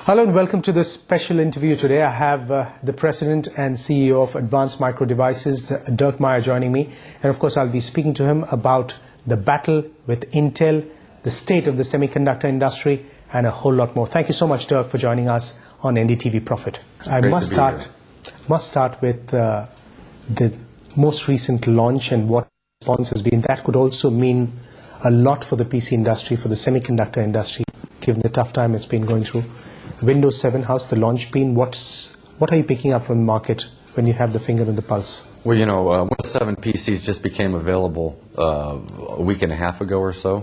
Hello and welcome to this special interview today. I have the President and CEO of Advanced Micro Devices, Dirk Meyer, joining me. And of course, I'll be speaking to him about the battle with Intel, the state of the semiconductor industry, and a whole lot more. Thank you so much, Dirk, for joining us on NDTV Profit. I must start with the most recent launch and what the response has been. That could also mean a lot for the PC industry, for the semiconductor industry, given the tough time it's been going through. Windows 7, how's the launch been? What are you picking up from the market when you have the finger on the pulse? Well, you know, Windows 7 PCs just became available a week and a half ago or so.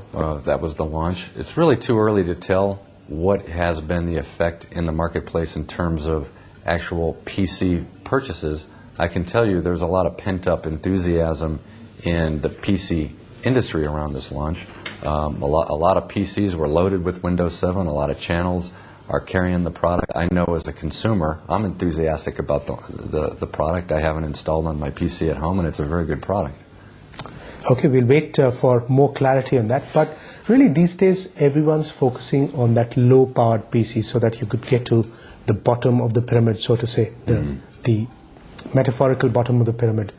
That was the launch. It's really too early to tell what has been the effect in the marketplace in terms of actual PC purchases. I can tell you there's a lot of pent-up enthusiasm in the PC industry around this launch. A lot of PCs were loaded with Windows 7, a lot of channels are carrying the product. I know as a consumer, I'm enthusiastic about the product. I have it installed on my PC at home, and it's a very good product. Okay, we'll wait for more clarity on that. But really, these days, everyone's focusing on that low-powered PC so that you could get to the bottom of the pyramid, so to say, the metaphorical bottom of the pyramid.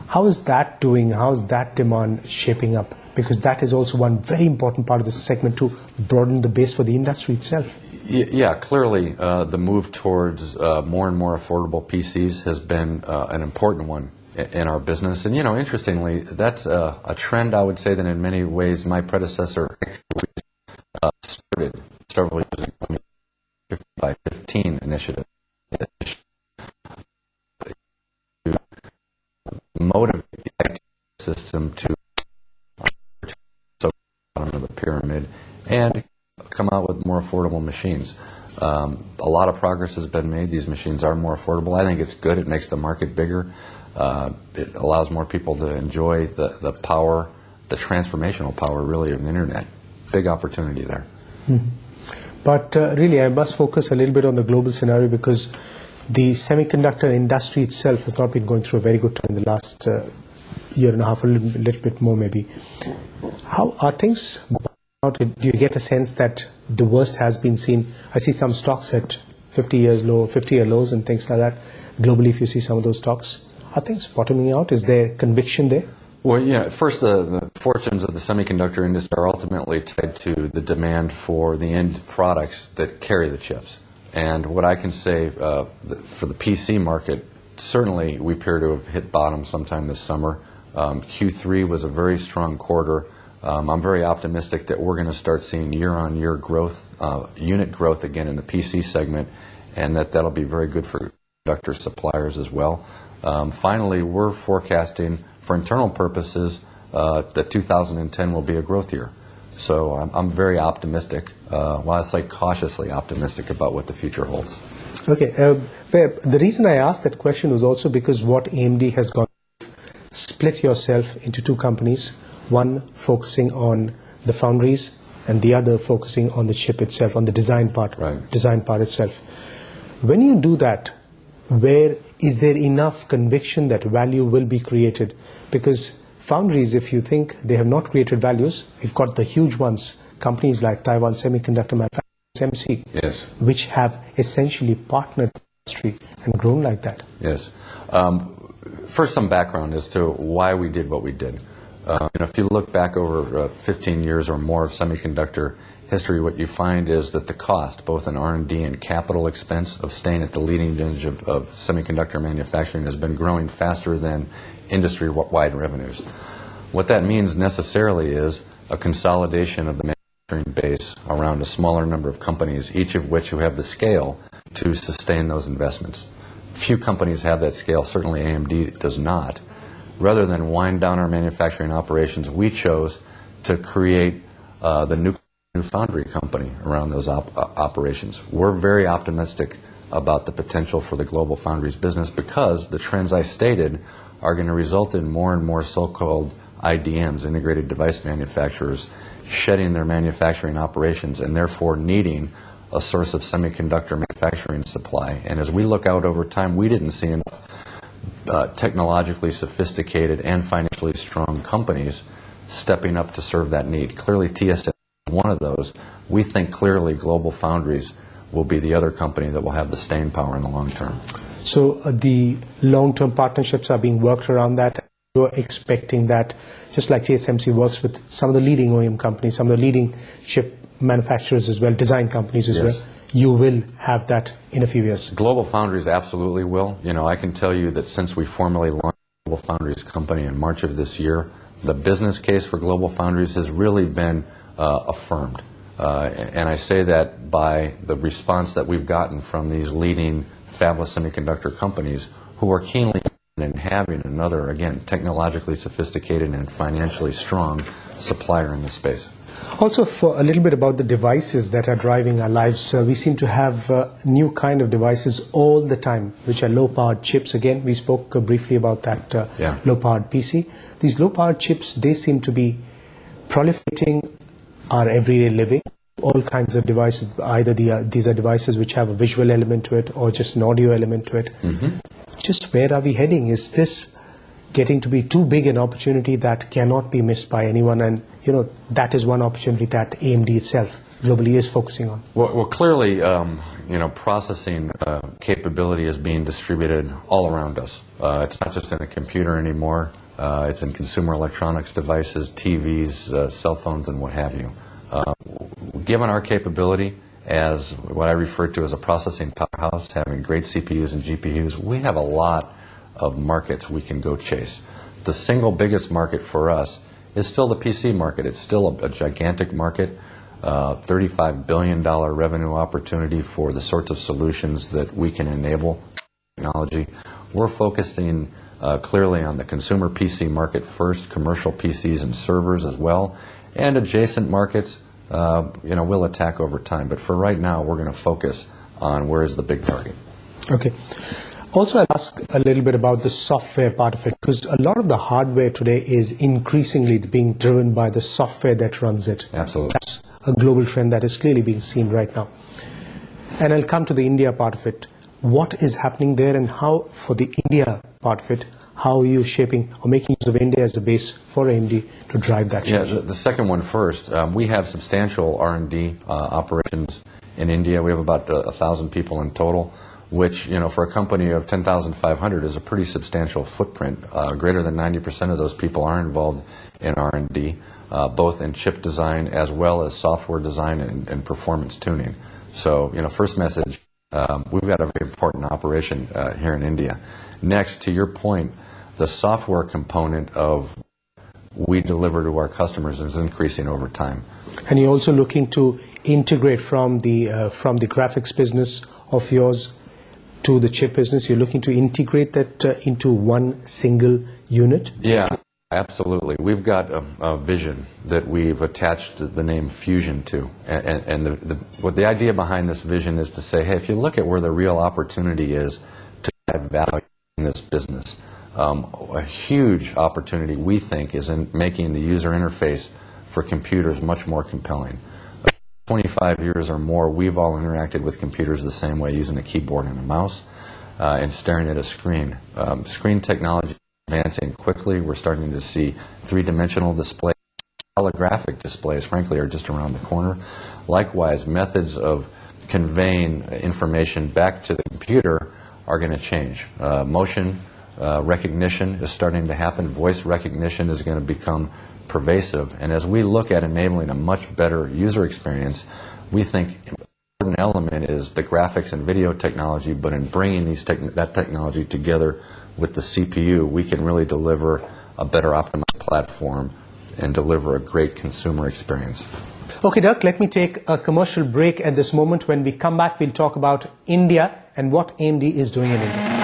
How is that doing? How is that demand shaping up? Because that is also one very important part of this segment to broaden the base for the industry itself. Yeah, clearly the move towards more and more affordable PCs has been an important one in our business. And, you know, interestingly, that's a trend, I would say, that in many ways my predecessor started several years ago, 50 by 15 initiative. To motivate the IT system to bottom of the pyramid and come out with more affordable machines. A lot of progress has been made. These machines are more affordable. I think it's good. It makes the market bigger. It allows more people to enjoy the power, the transformational power, really, of the Internet. Big opportunity there. But really, I must focus a little bit on the global scenario because the semiconductor industry itself has not been going through a very good time in the last year and a half, a little bit more maybe. How are things? Do you get a sense that the worst has been seen? I see some stocks at 50-year lows and things like that. Globally, if you see some of those stocks, are things bottoming out? Is there conviction there? Well, yeah, first, the fortunes of the semiconductor industry are ultimately tied to the demand for the end products that carry the chips. And what I can say for the PC market, certainly we appear to have hit bottom sometime this summer. Q3 was a very strong quarter. I'm very optimistic that we're going to start seeing year-on-year growth, unit growth again in the PC segment, and that'll be very good for semiconductor suppliers as well. Finally, we're forecasting for internal purposes that 2010 will be a growth year. So I'm very optimistic, well, I say cautiously optimistic about what the future holds. Okay. The reason I asked that question was also because what AMD has gone, split yourself into two companies, one focusing on the foundries and the other focusing on the chip itself, on the design part, design part itself. When you do that, where is there enough conviction that value will be created? Because foundries, if you think they have not created values, you've got the huge ones, companies like Taiwan Semiconductor Manufacturing, TSMC, yes, which have essentially partnered with the industry and grown like that. Yes. First, some background as to why we did what we did. If you look back over 15 years or more of semiconductor history, what you find is that the cost, both in R&D and capital expense, of staying at the leading edge of semiconductor manufacturing has been growing faster than industry-wide revenues. What that means necessarily is a consolidation of the manufacturing base around a smaller number of companies, each of which who have the scale to sustain those investments. Few companies have that scale, certainly AMD does not. Rather than wind down our manufacturing operations, we chose to create the new foundry company around those operations. We're very optimistic about the potential for the global foundries business because the trends I stated are going to result in more and more so-called IDMs, integrated device manufacturers, shedding their manufacturing operations and therefore needing a source of semiconductor manufacturing supply. And as we look out over time, we didn't see enough technologically sophisticated and financially strong companies stepping up to serve that need. Clearly, TSMC is one of those. We think clearly global foundries will be the other company that will have the staying power in the long term. So the long-term partnerships are being worked around that. You're expecting that, just like TSMC works with some of the leading OEM companies, some of the leading chip manufacturers as well, design companies as well, you will have that in a few years. Global Foundries absolutely will. You know, I can tell you that since we formally launched Global Foundries company in March of this year, the business case for Global Foundries has really been affirmed. And I say that by the response that we've gotten from these leading fabless semiconductor companies who are keenly interested in having another, again, technologically sophisticated and financially strong supplier in this space. Also, for a little bit about the devices that are driving our lives, we seem to have new kind of devices all the time, which are low-powered chips. Again, we spoke briefly about that low-powered PC. These low-powered chips, they seem to be proliferating our everyday living. All kinds of devices, either these are devices which have a visual element to it or just an audio element to it. Just where are we heading? Is this getting to be too big an opportunity that cannot be missed by anyone? And, you know, that is one opportunity that AMD itself globally is focusing on. Well clearly, you know, processing capability is being distributed all around us. It's not just in a computer anymore. It's in consumer electronics devices, TVs, cell phones, and what have you. Given our capability as what I refer to as a processing powerhouse, having great CPUs and GPUs, we have a lot of markets we can go chase. The single biggest market for us is still the PC market. It's still a gigantic market, $35 billion revenue opportunity for the sorts of solutions that we can enable technology. We're focusing clearly on the consumer PC market first, commercial PCs and servers as well, and adjacent markets, you know, we'll attack over time. But for right now, we're going to focus on where is the big target. Okay. Also, I'll ask a little bit about the software part of it, because a lot of the hardware today is increasingly being driven by the software that runs it. Absolutely. That's a global trend that is clearly being seen right now. And I'll come to the India part of it. What is happening there, and how, for the India part of it, how are you shaping or making use of India as a base for AMD to drive that change? Yeah, the second one first. We have substantial R&D operations in India. We have about 1,000 people in total, which, you know, for a company of 10,500 is a pretty substantial footprint. Greater than 90% of those people are involved in R&D, both in chip design as well as software design and performance tuning. So, you know, first message, we've got a very important operation here in India. Next, to your point, the software component of we deliver to our customers is increasing over time. And you're also looking to integrate from the graphics business of yours to the chip business. You're looking to integrate that into one single unit? Yeah, absolutely. We've got a vision that we've attached the name Fusion to. And what the idea behind this vision is to say, hey, if you look at where the real opportunity is to add value in this business, a huge opportunity, we think, is in making the user interface for computers much more compelling. 25 years or more, we've all interacted with computers the same way, using a keyboard and a mouse and staring at a screen. Screen technology is advancing quickly. We're starting to see three-dimensional displays. Holographic displays, frankly, are just around the corner. Likewise, methods of conveying information back to the computer are going to change. Motion recognition is starting to happen. Voice recognition is going to become pervasive. And as we look at enabling a much better user experience, we think an important element is the graphics and video technology, but in bringing that technology together with the CPU, we can really deliver a better optimized platform and deliver a great consumer experience. Okay, Dirk, let me take a commercial break at this moment. When we come back, we'll talk about India and what AMD is doing in India.